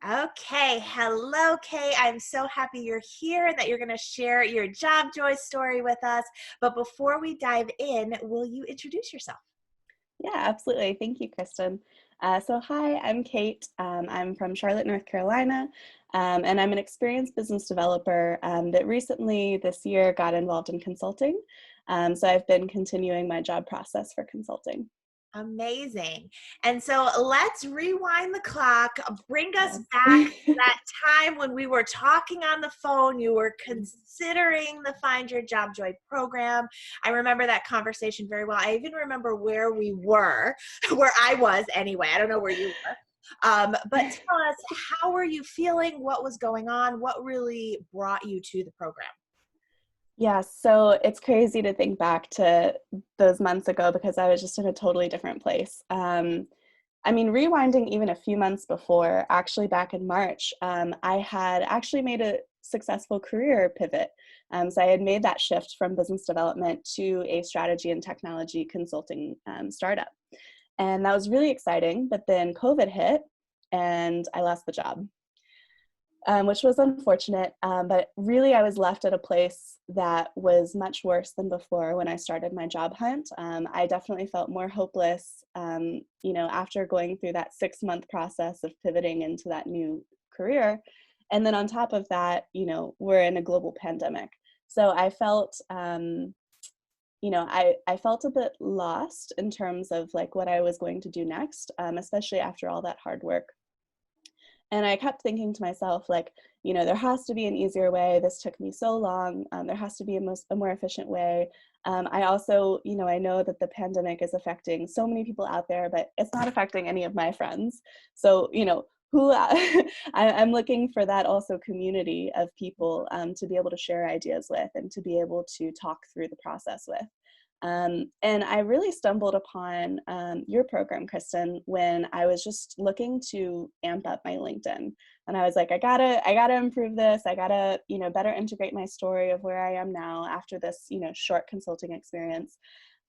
Okay, hello, Kay. I'm so happy you're here and that you're going to share your job joy story with us. But before we dive in, will you introduce yourself? Yeah, absolutely. Thank you, Kristen. Hi, I'm Kate. I'm from Charlotte, North Carolina, and I'm an experienced business developer that recently this year got involved in consulting. I've been continuing my job process for consulting. Amazing. And so let's rewind the clock, bring us Yes. back to that time when we were talking on the phone. You were considering the Find Your Job Joy program. I remember that conversation very well. I even remember where we were, where I was anyway. I don't know where you were. But tell us, how were you feeling? What was going on? What really brought you to the program? Yeah, so it's crazy to think back to those months ago because I was just in a totally different place. Rewinding even a few months before, actually back in March, I had actually made a successful career pivot. I had made that shift from business development to a strategy and technology consulting startup. And that was really exciting. But then COVID hit and I lost the job, which was unfortunate. But really, I was left at a place that was much worse than before when I started my job hunt. I definitely felt more hopeless, after going through that 6-month process of pivoting into that new career. And then on top of that, we're in a global pandemic. So I felt, I felt a bit lost in terms of like what I was going to do next, especially after all that hard work. And I kept thinking to myself, like, there has to be an easier way. This took me so long. There has to be a more efficient way. I also, I know that the pandemic is affecting so many people out there, but it's not affecting any of my friends. So, who I'm looking for that also community of people to be able to share ideas with and to be able to talk through the process with. And I really stumbled upon your program, Kristen, when I was just looking to amp up my LinkedIn. And I was like, I gotta improve this. I gotta, better integrate my story of where I am now after this, short consulting experience.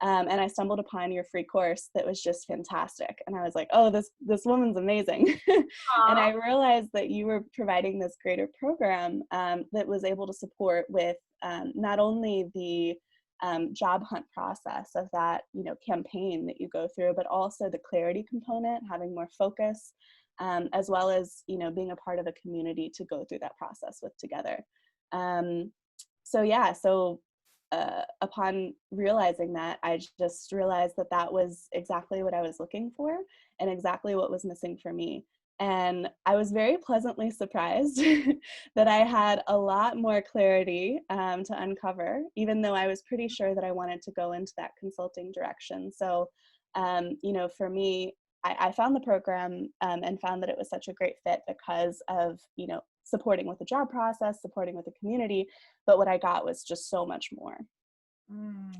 And I stumbled upon your free course that was just fantastic. And I was like, oh, this woman's amazing. And I Aw. realized that you were providing this greater program that was able to support with not only the job hunt process of that campaign that you go through, but also the clarity component, having more focus, as well as being a part of a community to go through that process with together. um, upon realizing that, I just realized that that was exactly what I was looking for and exactly what was missing for me. And I was very pleasantly surprised that I had a lot more clarity to uncover, even though I was pretty sure that I wanted to go into that consulting direction. For me, I found the program and found that it was such a great fit because of, supporting with the job process, supporting with the community. But what I got was just so much more.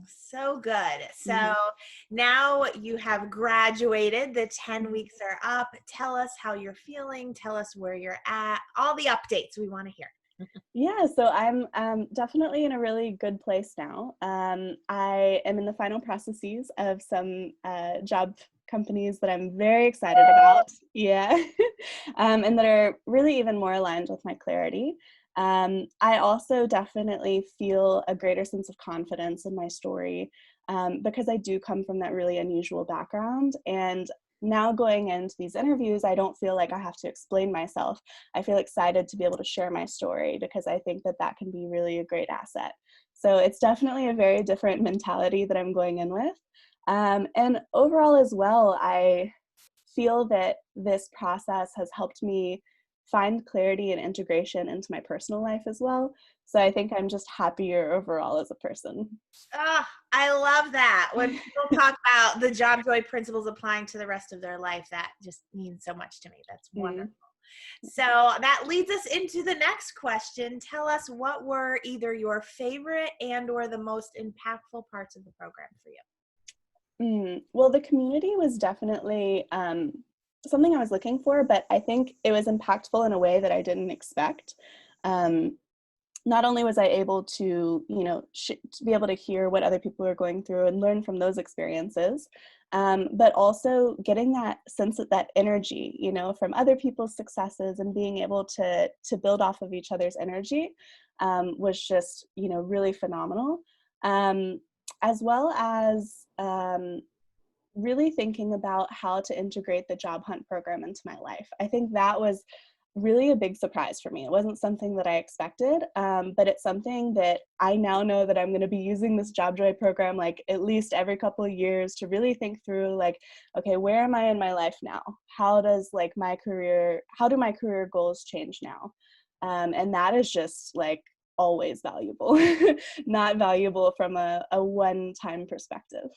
So good. So Mhm. now you have graduated, the 10 Mhm. weeks are up. Tell us how you're feeling. Tell us where you're at. All the updates we want to hear. Yeah, so I'm definitely in a really good place now. I am in the final processes of some job companies that I'm very excited about. Yeah, and that are really even more aligned with my clarity. I also definitely feel a greater sense of confidence in my story because I do come from that really unusual background. And now going into these interviews, I don't feel like I have to explain myself. I feel excited to be able to share my story because I think that that can be really a great asset. So it's definitely a very different mentality that I'm going in with. And overall, as well, I feel that this process has helped me find clarity and integration into my personal life as well. So I think I'm just happier overall as a person. Ah, I love that. When people talk about the job joy principles applying to the rest of their life, that just means so much to me. That's wonderful. Mm. So that leads us into the next question. Tell us what were either your favorite and or the most impactful parts of the program for you. Well, the community was definitely something I was looking for, but I think it was impactful in a way that I didn't expect. Um, Not only was I able to, to be able to hear what other people were going through and learn from those experiences, but also getting that sense of that energy, you know, from other people's successes and being able to build off of each other's energy was just, you know, really phenomenal. As well as really thinking about how to integrate the job hunt program into my life. I think that was really a big surprise for me. It wasn't something that I expected, but it's something that I now know that I'm going to be using this Job Joy program like at least every couple of years to really think through like, okay, where am I in my life now? How do my career goals change now? And that is just like always valuable, not valuable from a one-time perspective.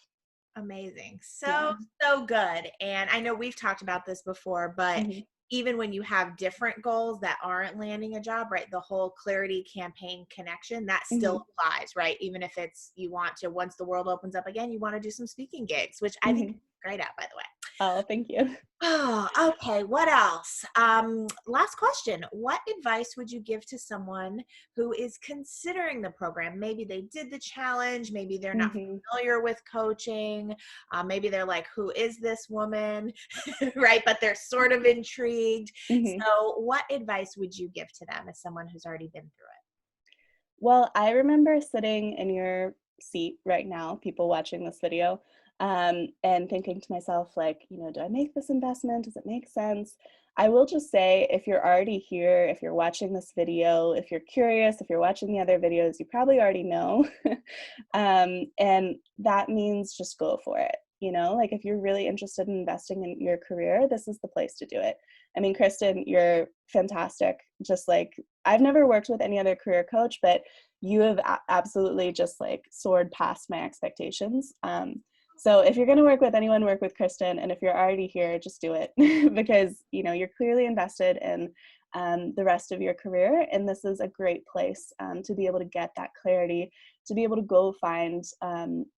Amazing. Yeah. So good. And I know we've talked about this before, but Mhm. even when you have different goals that aren't landing a job, right? The whole Clarity Campaign connection, that still Mhm. applies, right? Even if it's you want to, once the world opens up again, you want to do some speaking gigs, which I think Mhm. is great at, by the way. Oh, thank you. Oh, okay. What else? Last question. What advice would you give to someone who is considering the program? Maybe they did the challenge. Maybe they're not Mhm. familiar with coaching. Maybe they're like, who is this woman? Right. But they're sort of intrigued. Mhm. So, what advice would you give to them as someone who's already been through Well, I remember sitting in your seat right now, people watching this video, and thinking to myself, like, you know, do I make this investment? Does it make sense? I will just say, if you're already here, if you're watching this video, if you're curious, if you're watching the other videos, you probably already know. And that means just go for it. You know, like if you're really interested in investing in your career, this is the place to do it. I mean, Kristen, you're fantastic. Just like I've never worked with any other career coach, but you have absolutely just like soared past my expectations. So if you're going to work with anyone, work with Kristen. And if you're already here, just do it because, you know, you're clearly invested in the rest of your career. And this is a great place to be able to get that clarity, to be able to go find,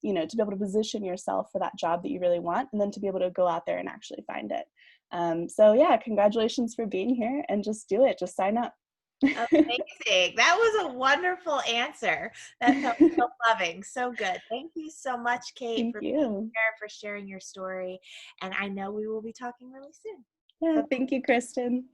you know, to be able to position yourself for that job that you really want, and then to be able to go out there and actually find it. So yeah, congratulations for being here, and just do it. Just sign up. it? Amazing. That was a wonderful answer. That felt so loving. So good. Thank you so much, Kate, Thank for being you. here, for sharing your story. And I know we will be talking really soon. Yeah, Bye. thank you, Kristen.